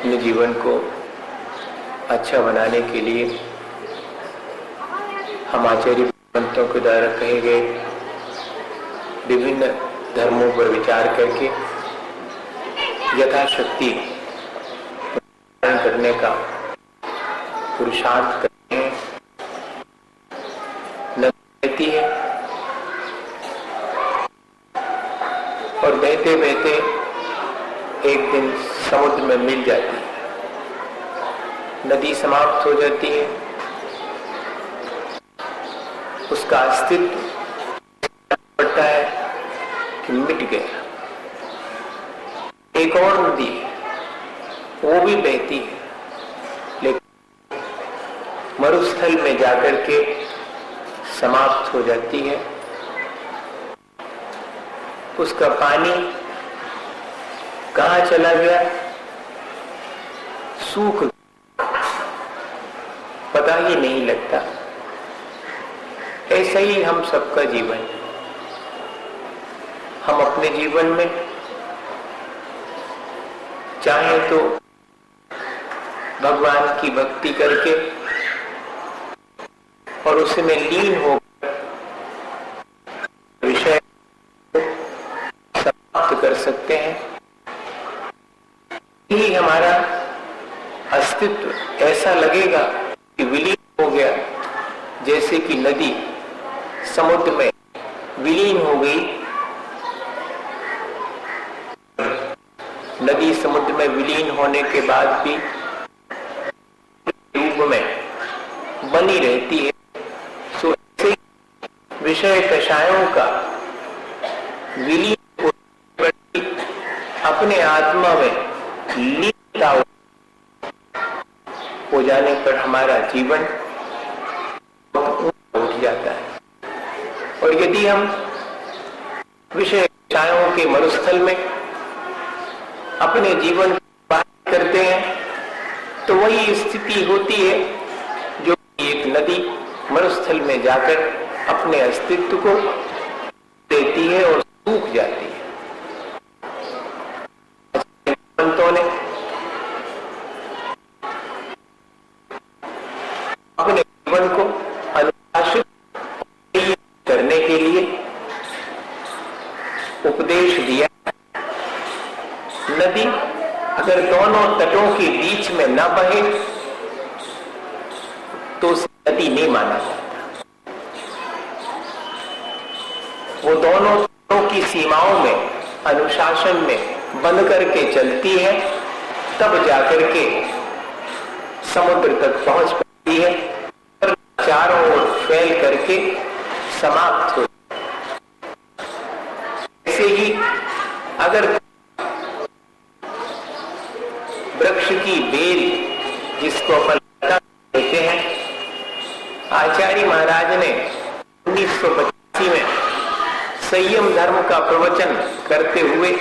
अपने जीवन को अच्छा बनाने के लिए हम आचार्य पंतों के द्वारा कहे गए विभिन्न धर्मों पर विचार करके यथाशक्ति करने का पुरुषार्थ करते हैं। नदी है और बहते बहते एक दिन समुद्र में मिल जाती है। नदी समाप्त हो जाती है, उसका अस्तित्व पड़ता है कि मिट गया। एक और नदी है, वो भी बहती है, लेकिन मरुस्थल में जाकर के समाप्त हो जाती है। उसका पानी कहाँ चला गया? सूख गया, पता ही नहीं लगता। ऐसा ही हम सबका जीवन है। हम अपने जीवन में चाहे तो भगवान की भक्ति करके और उसमें लीन होकर विषय समाप्त कर सकते हैं। ही हमारा अस्तित्व ऐसा लगेगा कि विलीन हो गया, जैसे कि नदी समुद्र में विलीन हो गई। नदी समुद्र में विलीन होने के बाद भी रूप में बनी रहती है। सो ऐसे विषय कषायों का विलीन अपने आत्मा में लीनता हो जाने पर हमारा जीवन उठ जाता है। और यदि हम विषय कषायों के मरुस्थल में अपने जीवन को बात करते हैं तो वही स्थिति होती है जो एक नदी मरुस्थल में जाकर अपने अस्तित्व को देती है और सूख जाती है। संतों ने अपने जीवन को अनुशासित करने के लिए उपदेश दिया। नदी अगर दोनों तटों के बीच में न बहे तो उसे नदी नहीं माना जाता। वो दोनों तटों की सीमाओं में अनुशासन में बंध करके चलती है, तब जाकर के समुद्र तक पहुंच पाती है और चारों ओर फैल करके समाप्त हो। ऐसे ही अगर वृक्ष की बेल जिसको अपन कहते हैं, आचार्य महाराज ने 1985 में संयम धर्म का प्रवचन करते हुए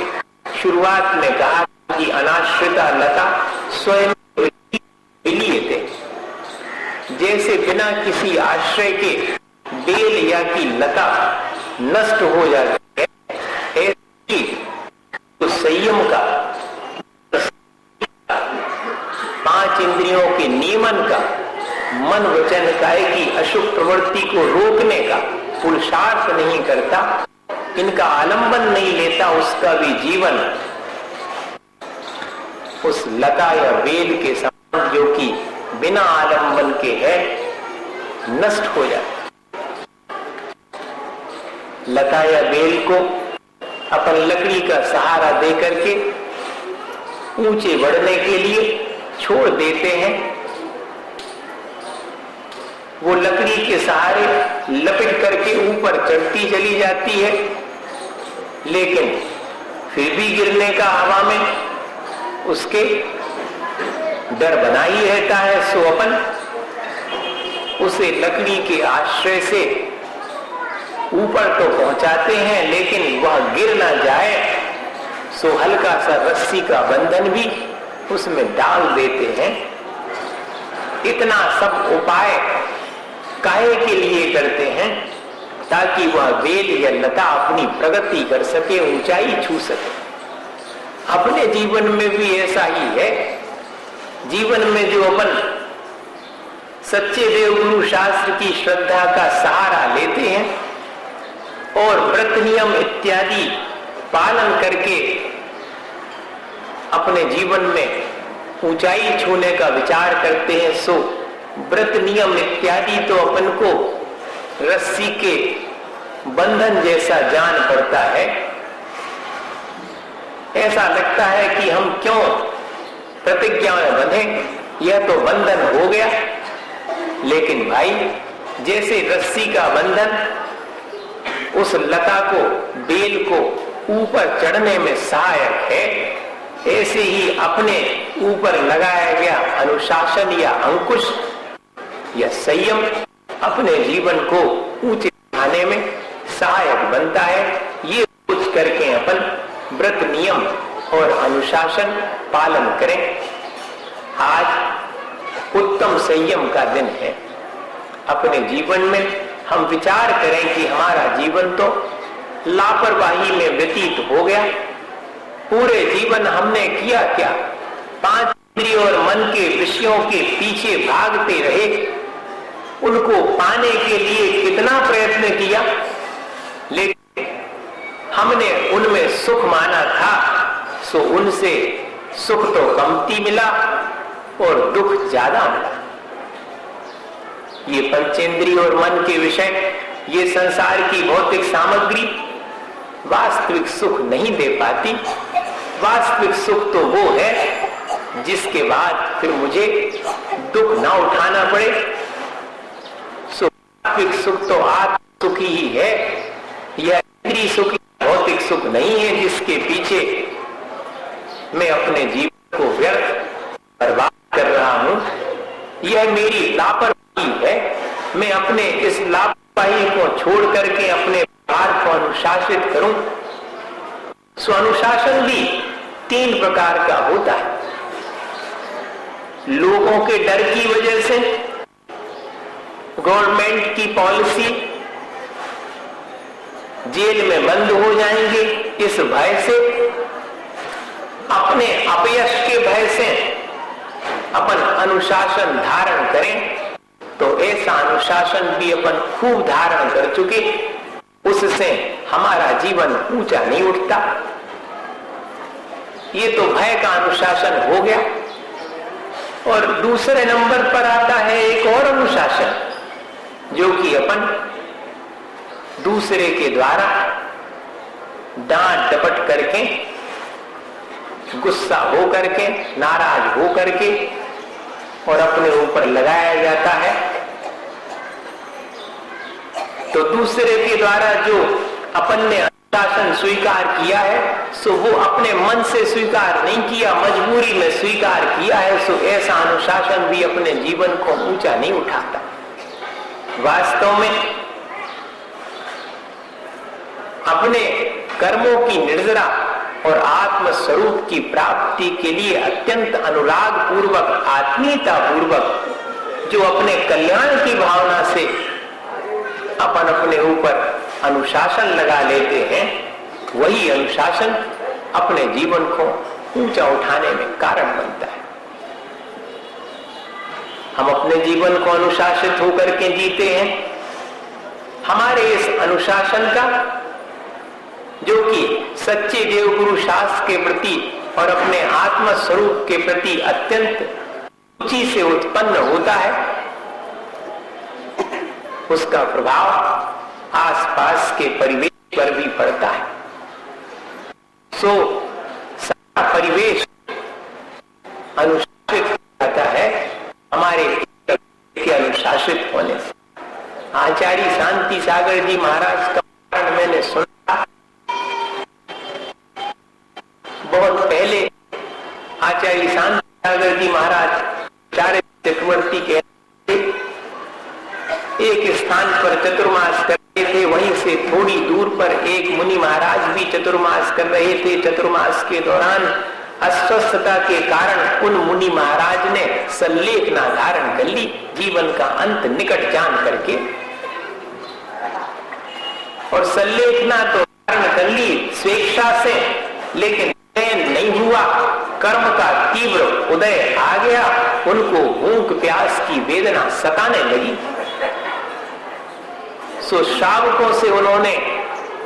शुरुआत में कहा कि अनाश्रिता लता स्वयं विलीयते। जैसे बिना किसी आश्रय के बेल या की लता नष्ट हो जाती है, ऐसी तो संयम का, 5 इंद्रियों के नियमन का, मन वचन काया की अशुभ प्रवृत्ति को रोकने का पुरुषार्थ नहीं करता, इनका आलंबन नहीं लेता, उसका भी जीवन उस लता या बेल के समान जो कि बिना आलंबन के है नष्ट हो जाता। लता या बेल को अपन लकड़ी का सहारा दे करके ऊंचे बढ़ने के लिए छोड़ देते हैं। वो लकड़ी के सहारे लपेट करके ऊपर चढ़ती चली जाती है, लेकिन फिर भी गिरने का हवा में उसके डर बना ही रहता है। सो अपन उसे लकड़ी के आश्रय से ऊपर तो पहुंचाते हैं, लेकिन वह गिर ना जाए, सो हल्का सा रस्सी का बंधन भी उसमें डाल देते हैं। इतना सब उपाय काहे के लिए करते हैं? ताकि वह बेल या लता अपनी प्रगति कर सके, ऊंचाई छू सके। अपने जीवन में भी ऐसा ही है। जीवन में जो अपन सच्चे देवगुरु शास्त्र की श्रद्धा का सहारा लेते हैं और व्रत नियम इत्यादि पालन करके अपने जीवन में ऊंचाई छूने का विचार करते हैं, सो व्रत नियम इत्यादि तो अपन को रस्सी के बंधन जैसा जान पड़ता है। ऐसा लगता है कि हम क्यों प्रतिज्ञा में बंधे, यह तो बंधन हो गया। लेकिन भाई, जैसे रस्सी का बंधन उस लता को, बेल को ऊपर चढ़ने में सहायक है, ऐसे ही अपने ऊपर लगाया गया अनुशासन या अंकुश या संयम अपने जीवन को ऊंचे उठाने में सहायक बनता है। ये सोच करके अपन व्रत नियम और अनुशासन पालन करें। आज उत्तम संयम का दिन है। अपने जीवन में हम विचार करें कि हमारा जीवन तो लापरवाही में व्यतीत हो गया। पूरे जीवन हमने किया क्या? 5 इंद्रियों और मन के विषयों के पीछे भागते रहे, उनको पाने के लिए कितना प्रयत्न किया, लेकिन हमने उनमें सुख माना था, सो उनसे सुख तो कमती मिला और दुख ज्यादा मिला। ये पंचेंद्रिय और मन के विषय, ये संसार की भौतिक सामग्री वास्तविक सुख नहीं दे पाती। वास्तविक सुख तो वो है जिसके बाद फिर मुझे दुख ना उठाना पड़े। वास्तविक सुख तो आत्म सुख ही है, यह इंद्रिय सुख, भौतिक सुख नहीं है जिसके पीछे मैं अपने जीवन को व्यर्थ बर्बाद कर रहा हूं। यह मेरी लापरवाही है। मैं अपने इस लापरवाही को छोड़ करके अपने व्यवहार को अनुशासित करूं। अनुशासन भी 3 प्रकार का होता है। लोगों के डर की वजह से, गवर्नमेंट की पॉलिसी, जेल में बंद हो जाएंगे इस भय से, अपने अपयश के भय से अपन अनुशासन धारण करें, तो ऐसा अनुशासन भी अपन खूब धारण कर चुके, उससे हमारा जीवन ऊंचा नहीं उठता। ये तो भय का अनुशासन हो गया। और दूसरे नंबर पर आता है एक और अनुशासन, जो कि अपन दूसरे के द्वारा डांट डपट करके, गुस्सा हो करके, नाराज हो करके और अपने ऊपर लगाया जाता है। तो दूसरे के द्वारा जो अपन ने अनुशासन स्वीकार किया है, सो वो अपने मन से स्वीकार नहीं किया, मजबूरी में स्वीकार किया है। सो ऐसा अनुशासन भी अपने जीवन को ऊंचा नहीं उठाता। वास्तव में अपने कर्मों की निर्जरा और आत्म स्वरूप की प्राप्ति के लिए अत्यंत अनुराग पूर्वक, आत्मीयता पूर्वक जो अपने कल्याण की भावना से अपन अपने ऊपर अनुशासन लगा लेते हैं, वही अनुशासन अपने जीवन को ऊंचा उठाने में कारण बनता है। हम अपने जीवन को अनुशासित होकर के जीते हैं। हमारे इस अनुशासन का, जो कि सच्चे देवगुरु शास्त्र के प्रति और अपने आत्म स्वरूप के प्रति अत्यंत रुचि से उत्पन्न होता है, उसका प्रभाव आसपास के परिवेश पर भी पड़ता है। सो सारा परिवेश अनुशासित हो जाता है हमारे के अनुशासित होने से। आचार्य शांति सागर जी महाराज का उदाहरण मैंने सुना। बहुत पहले आचार्य शांति सागर जी महाराज आचार्य चक्रवर्ती के एक स्थान पर चतुर्मास कर रहे थे। वहीं से थोड़ी दूर पर एक मुनि महाराज भी चतुर्मास कर रहे थे। चतुर्मास के दौरान अस्वस्थता के कारण उन मुनि महाराज ने सल्लेखना धारण कर ली, जीवन का अंत निकट जान करके। और सल्लेखना तो धारण कर ली स्वेच्छा से, लेकिन चैन नहीं हुआ। कर्म का तीव्र उदय आ गया, उनको भूख प्यास की वेदना सताने लगी। सो श्रावकों से उन्होंने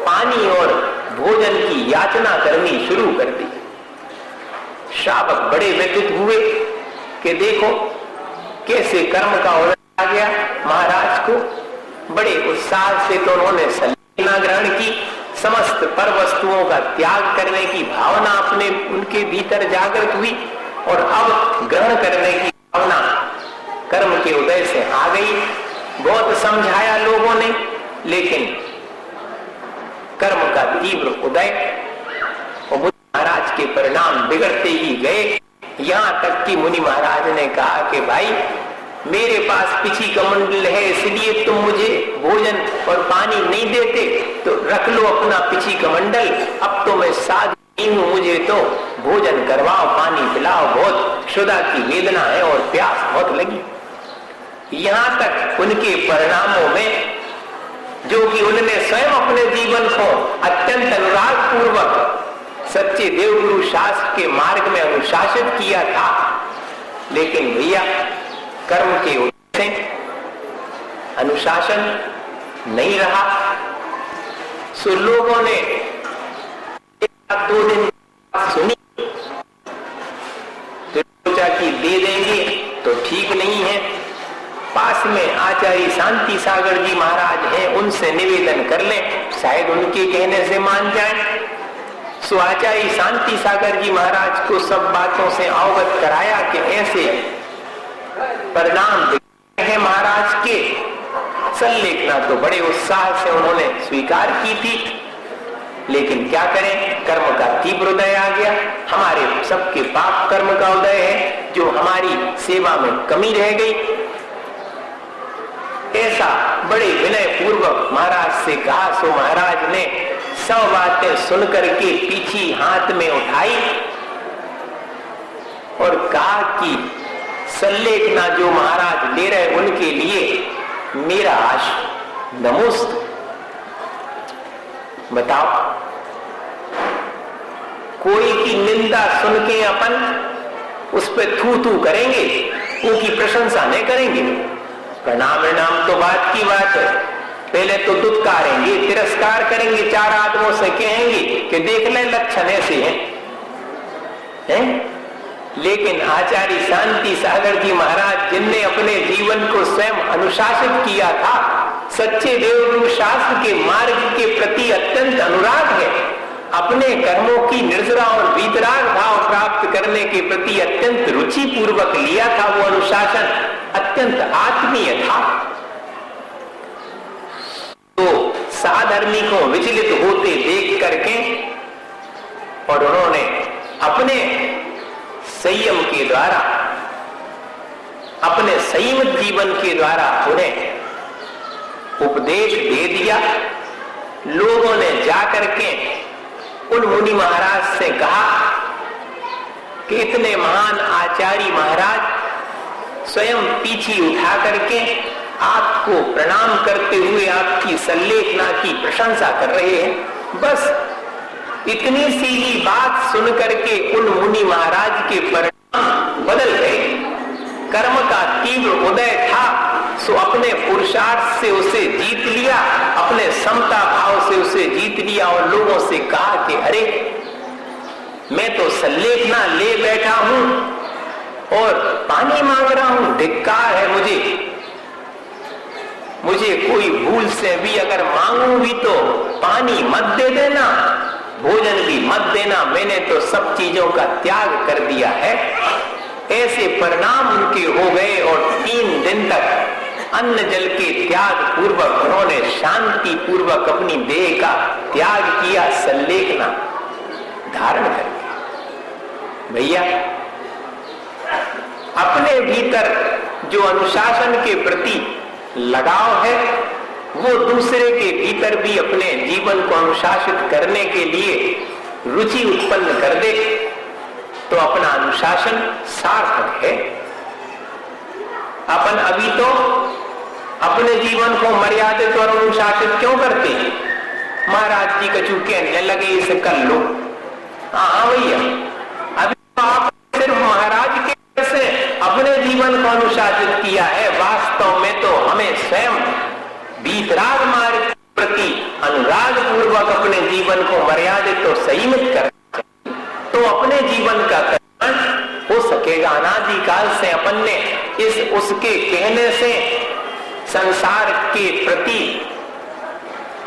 पानी और भोजन की याचना करनी शुरू कर दी। श्रावक बड़े व्यथित हुए कि देखो कैसे कर्म का उदय आ गया महाराज को। बड़े उत्साह से तो उन्होंने सल्लेखना ग्रहण की, समस्त पर वस्तुओं का त्याग करने की भावना अपने उनके भीतर जागृत हुई और अब ग्रहण करने की भावना कर्म के उदय से आ गई। बहुत समझाया लोगों ने, लेकिन कर्म का तीव्र उदय और बुद्ध महाराज के परिणाम बिगड़ते ही गए। यहां तक कि मुनि महाराज ने कहा कि भाई मेरे पास पिछी कमंडल है, इसलिए तुम मुझे भोजन और पानी नहीं देते, तो रख लो अपना पिछी कमंडल। अब तो मैं साध नहीं हूं, मुझे तो भोजन करवाओ, पानी पिलाओ, बहुत क्षुधा की वेदना है और प्यास बहुत लगी। यहां तक उनके परिणामों में, जो कि उन्होंने स्वयं अपने जीवन को अत्यंत अनुराग पूर्वक सच्चे देवगुरु शास्त्र के मार्ग में अनुशासित किया था, लेकिन भैया कर्म के उदय से अनुशासन नहीं रहा। सो लोगों ने 1-2 दिन सुनी तो सोचा कि दे देंगे तो ठीक नहीं है। पास में आचार्य शांति सागर जी महाराज हैं, उनसे निवेदन कर लें, शायद उनके कहने से मान जाए। सो आचार्य शांति सागर जी महाराज को सब बातों से अवगत कराया कि ऐसे परिणाम है महाराज के। सल्लेखना तो बड़े उत्साह से उन्होंने स्वीकार की थी, लेकिन क्या करें, कर्म का तीव्र उदय आ गया। हमारे सबके पाप कर्म का उदय है, जो हमारी सेवा में कमी रह गई। ऐसा बड़े विनय पूर्वक महाराज से कहा। सो महाराज ने सब बातें सुनकर के पीछी हाथ में उठाई और कहा कि सल्लेखना जो महाराज ले रहे उनके लिए मेरा आश नमोस्तु। बताओ, कोई की निंदा सुन के अपन उस पर थू थू करेंगे, उनकी प्रशंसा नहीं करेंगे। प्रणाम प्रणाम तो बात की बात है, पहले तो दुत्कारेंगे, तिरस्कार करेंगे, 4 आदमों से कहेंगे कि देख ले लक्षण ऐसे हैं। लेकिन आचार्य शांति सागर जी महाराज, जिनने अपने जीवन को स्वयं अनुशासित किया था, सच्चे देवगुरु शास्त्र के मार्ग के प्रति अत्यंत अनुराग है, अपने कर्मों की निर्जरा और वीतराग भाव प्राप्त करने के प्रति अत्यंत रुचि पूर्वक लिया था। वो अनुशासन अत्यंत आत्मीय था। तो साधर्मी को विचलित होते देख करके और उन्होंने अपने संयम के द्वारा, अपने संयमित जीवन के द्वारा उन्हें उपदेश दे दिया। लोगों ने जाकर के उन मुनि महाराज से कहा कि इतने महान आचार्य महाराज स्वयं पीछी उठा करके आपको प्रणाम करते हुए आपकी सल्लेखना की प्रशंसा कर रहे हैं। बस इतनी सी ही बात सुन करके उन मुनि महाराज के परिणाम बदल गए। कर्म का तीव्र उदय था, सो अपने पुरुषार्थ से उसे जीत लिया, अपने समता भाव से उसे जीत लिया और लोगों से कहा कि अरे मैं तो सल्लेखना ले बैठा हूं और पानी मांग रहा हूं, धिक्कार है मुझे कोई भूल से भी अगर मांगू भी तो पानी मत दे देना, भोजन भी मत देना, मैंने तो सब चीजों का त्याग कर दिया है। ऐसे परिणाम उनके हो गए और 3 दिन तक अन्न जल के त्याग पूर्वक उन्होंने शांति पूर्वक अपनी देह का त्याग किया, सल्लेखना धारण करके। भैया, अपने भीतर जो अनुशासन के प्रति लगाव है, वो दूसरे के भीतर भी अपने जीवन को अनुशासित करने के लिए रुचि उत्पन्न कर दे तो अपना अनुशासन सार्थक है। अपन अभी तो अपने जीवन को मर्यादित और अनुशासित क्यों करते हैं? महाराज जी का चूके कहने लगे इसे कर लो। हाँ भैया, अभी तो आप वास्तव में तो हमें स्वयं वीतराग मार्ग के प्रति अनुराग पूर्वक अपने जीवन को मर्यादित और संयमित करना चाहिए, तो अपने जीवन का कल्याण हो सकेगा। अनादिकाल से अपन ने उसके कहने से संसार के प्रति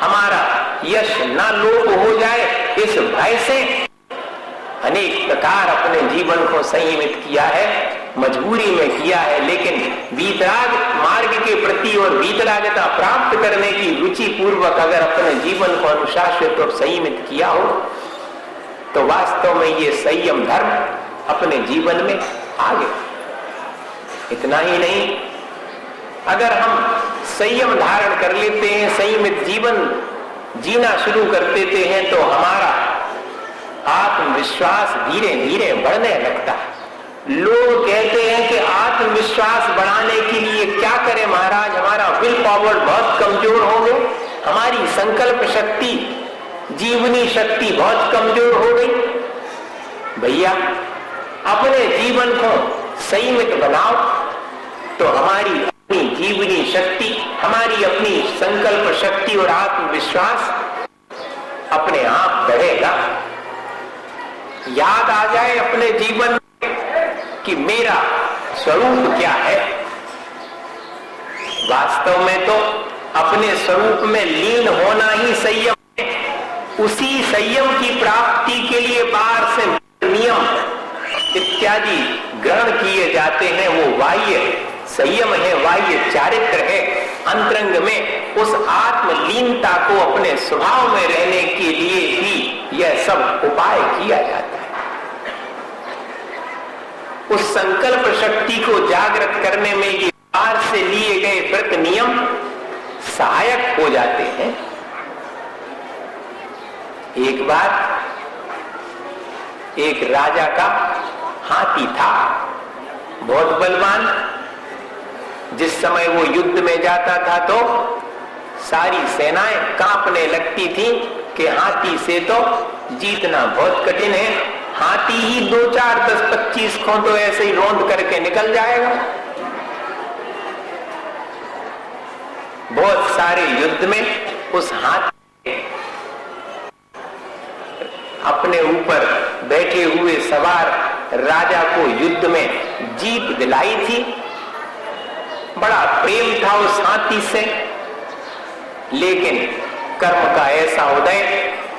हमारा यश न लोप हो जाए, इस भय से अनेक प्रकार अपने जीवन को संयमित किया है, मजबूरी में किया है। लेकिन वीतराग मार्ग के प्रति और वीतरागता प्राप्त करने की रुचि पूर्वक अगर अपने जीवन को अनुशासित और संयमित किया हो, तो वास्तव में ये संयम धर्म अपने जीवन में आ गया। इतना ही नहीं, अगर हम संयम धारण कर लेते हैं, संयमित जीवन जीना शुरू कर देते हैं, तो हमारा आत्मविश्वास धीरे धीरे बढ़ने लगता है। लोग कहते हैं कि आत्मविश्वास बढ़ाने के लिए क्या करें महाराज, हमारा विल पावर बहुत कमजोर हो गए, हमारी संकल्प शक्ति, जीवनी शक्ति बहुत कमजोर हो गई। भैया, अपने जीवन को संयमित बनाओ तो हमारी अपनी जीवनी शक्ति, हमारी अपनी संकल्प शक्ति और आत्मविश्वास अपने आप बढ़ेगा। याद आ जाए अपने जीवन में कि मेरा स्वरूप क्या है। वास्तव में तो अपने स्वरूप में लीन होना ही संयम है। उसी संयम की प्राप्ति के लिए बाहर से नियम इत्यादि ग्रहण किए जाते हैं, वो बाह्य संयम है, बाह्य चारित्र है। अंतरंग में उस आत्मलीनता को अपने स्वभाव में रहने के लिए ही यह सब उपाय किया जाता है। उस संकल्प शक्ति को जागृत करने में ये बाहर से लिए गए व्रत नियम सहायक हो जाते हैं। एक बार एक राजा का हाथी था, बहुत बलवान। जिस समय वो युद्ध में जाता था तो सारी सेनाएं कांपने लगती थी कि हाथी से तो जीतना बहुत कठिन है, हाथी ही 2, 4, 10, 25 को तो ऐसे ही रौंद करके निकल जाएगा। बहुत सारे युद्ध में उस हाथी अपने ऊपर बैठे हुए सवार राजा को युद्ध में जीत दिलाई थी। बड़ा प्रेम था उस हाथी से, लेकिन कर्म का ऐसा उदय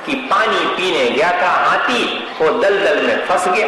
कि पानी पीने गया था हाथी, वो दलदल में फंस गया।